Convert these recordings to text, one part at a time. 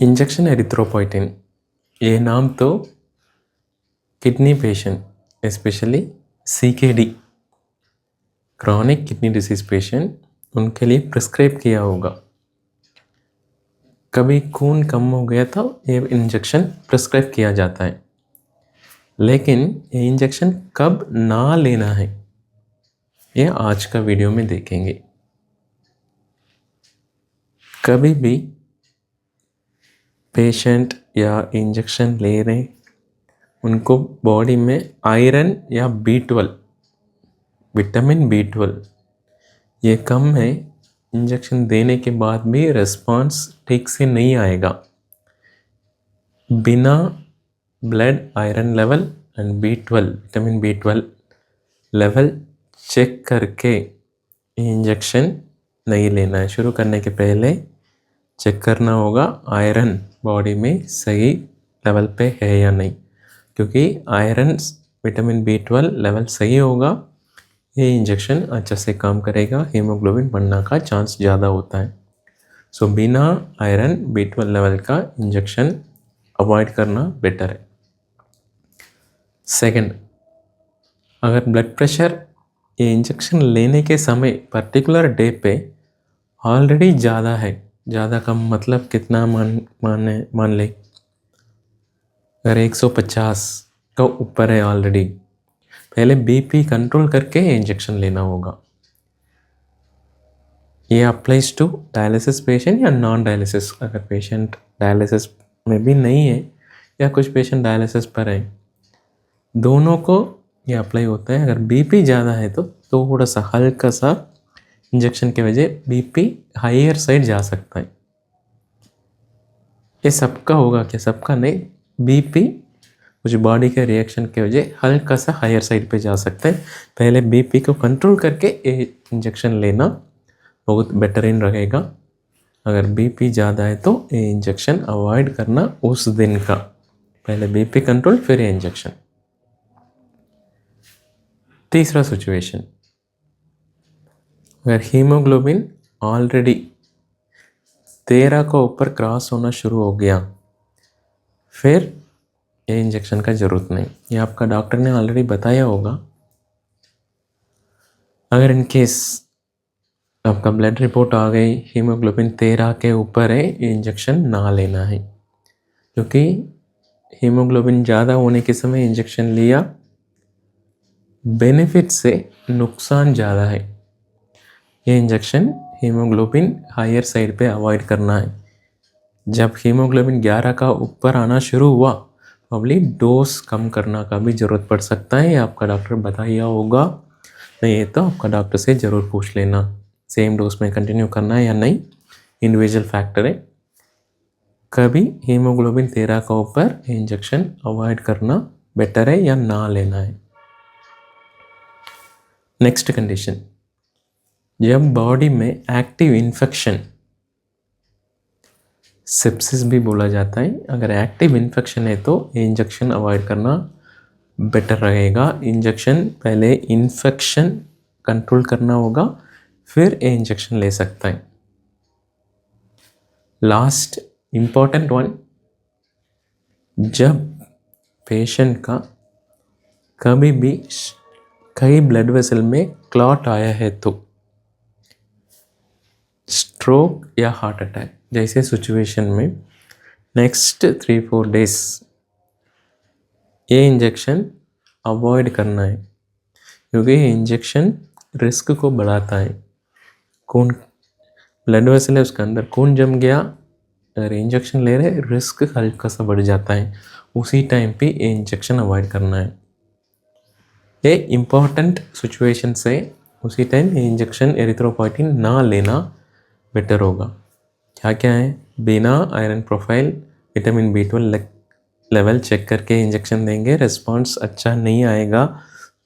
Injection erythropoietin, ये नाम तो kidney patient specially CKD chronic kidney disease patient उनके लिए प्रिस्क्राइब किया होगा। कभी खून कम हो गया तो ये इंजेक्शन प्रिस्क्राइब किया जाता है, लेकिन ये इंजेक्शन कब ना लेना है ये आज का वीडियो में देखेंगे। कभी भी पेशेंट या इंजेक्शन ले रहे उनको बॉडी में आयरन या B12 विटामिन B12 ये कम है, इंजेक्शन देने के बाद भी रिस्पॉन्स ठीक से नहीं आएगा। बिना blood iron level and B12 vitamin B12 level check करके इंजेक्शन नहीं लेना है। शुरू करने के पहले चेक करना होगा आयरन बॉडी में सही लेवल पे है या नहीं, क्योंकि आयरन विटामिन B12 लेवल सही होगा ये इंजेक्शन अच्छा से काम करेगा, हीमोग्लोबिन बढ़ने का चांस ज़्यादा होता है। सो बिना आयरन B12 लेवल का इंजेक्शन अवॉइड करना बेटर है। सेकंड, अगर ब्लड प्रेशर ये इंजेक्शन लेने के समय पर्टिकुलर डे पे ऑलरेडी ज़्यादा है, ज़्यादा कम मतलब कितना मान ले, अगर 150 का ऊपर है ऑलरेडी, पहले BP कंट्रोल करके इंजेक्शन लेना होगा। ये अप्लाइज टू डायलिसिस पेशेंट या नॉन डायलिसिस। अगर पेशेंट डायलिसिस में भी नहीं है या कुछ पेशेंट डायलिसिस पर है, दोनों को ये अप्लाई होता है। अगर BP ज़्यादा है तो थोड़ा सा हल्का सा इंजेक्शन के वजह BP हायर साइड जा सकता है। ये सबका होगा क्या? सबका नहीं, BP कुछ बॉडी के रिएक्शन के वजह हल्का सा हायर साइड पे जा सकता है। पहले BP को कंट्रोल करके इंजेक्शन लेना बहुत बेटरीन रहेगा। अगर BP ज़्यादा है तो ये इंजेक्शन अवॉइड करना उस दिन का, पहले BP कंट्रोल फिर इंजेक्शन। तीसरा सिचुएशन, अगर हीमोग्लोबिन ऑलरेडी 13 का ऊपर क्रॉस होना शुरू हो गया, फिर ये इंजेक्शन का ज़रूरत नहीं, ये आपका डॉक्टर ने ऑलरेडी बताया होगा। अगर इन केस आपका ब्लड रिपोर्ट आ गई हीमोग्लोबिन 13 के ऊपर है, ये इंजेक्शन ना लेना है, क्योंकि हीमोग्लोबिन ज़्यादा होने के समय इंजेक्शन लिया, बेनिफिट से नुकसान ज़्यादा है। ये इंजेक्शन हीमोग्लोबिन हायर साइड पे अवॉइड करना है। जब हीमोग्लोबिन 11 का ऊपर आना शुरू हुआ, प्रॉब्ली डोज कम करना का भी ज़रूरत पड़ सकता है, आपका डॉक्टर बताया होगा। नहीं है तो आपका डॉक्टर से ज़रूर पूछ लेना सेम डोज में कंटिन्यू करना है या नहीं, इंडिविजुअल फैक्टर है। कभी हीमोग्लोबिन 13 का ऊपर इंजेक्शन अवॉइड करना बेटर है या ना लेना है। नेक्स्ट कंडीशन, जब बॉडी में एक्टिव इन्फेक्शन, सेप्सिस भी बोला जाता है, अगर एक्टिव इन्फेक्शन है तो ये इंजेक्शन अवॉइड करना बेटर रहेगा। इंजेक्शन पहले इन्फेक्शन कंट्रोल करना होगा, फिर ये इंजेक्शन ले सकता है। लास्ट इम्पॉर्टेंट वन, जब पेशेंट का कभी भी कई ब्लड वेसल में क्लॉट आया है तो स्ट्रोक या हार्ट अटैक जैसे सिचुएशन में नेक्स्ट 3-4 डेज ये इंजेक्शन अवॉइड करना है, क्योंकि ये इंजेक्शन रिस्क को बढ़ाता है। खून ब्लड वेसल है, उसके अंदर खून जम गया, अगर इंजेक्शन ले रहे रिस्क हल्का सा बढ़ जाता है। उसी टाइम पे ये इंजेक्शन अवॉइड करना है। ये इम्पॉर्टेंट सिचुएशन से उसी टाइम ये इंजेक्शन एरिथ्रोपोइटिन ना लेना बेटर होगा। क्या क्या है? बिना iron profile vitamin B12 level check करके इंजेक्शन देंगे, रिस्पॉन्स अच्छा नहीं आएगा,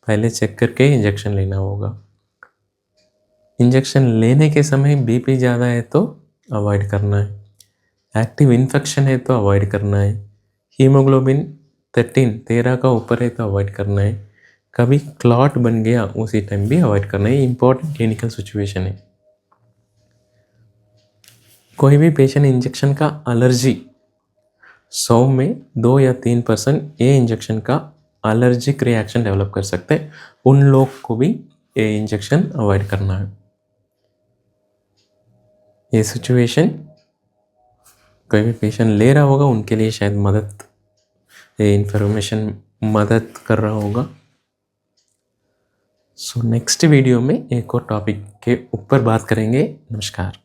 पहले चेक करके इंजेक्शन लेना होगा। इंजेक्शन लेने के समय BP ज़्यादा है तो अवॉइड करना है। एक्टिव इन्फेक्शन है तो अवॉइड करना है। हीमोग्लोबिन 13 का ऊपर है तो अवॉइड करना है। कभी क्लॉट बन गया उसी टाइम भी अवॉइड करना है। इंपॉर्टेंट क्लिनिकल सिचुएशन है। कोई भी पेशेंट इंजेक्शन का एलर्जी 100 में 2 या 3% ये इंजेक्शन का एलर्जिक रिएक्शन डेवलप कर सकते हैं, उन लोग को भी ये इंजेक्शन अवॉइड करना है। ये सिचुएशन कोई भी पेशेंट ले रहा होगा उनके लिए शायद ये इन्फॉर्मेशन मदद कर रहा होगा। सो नेक्स्ट वीडियो में एक और टॉपिक के ऊपर बात करेंगे। नमस्कार।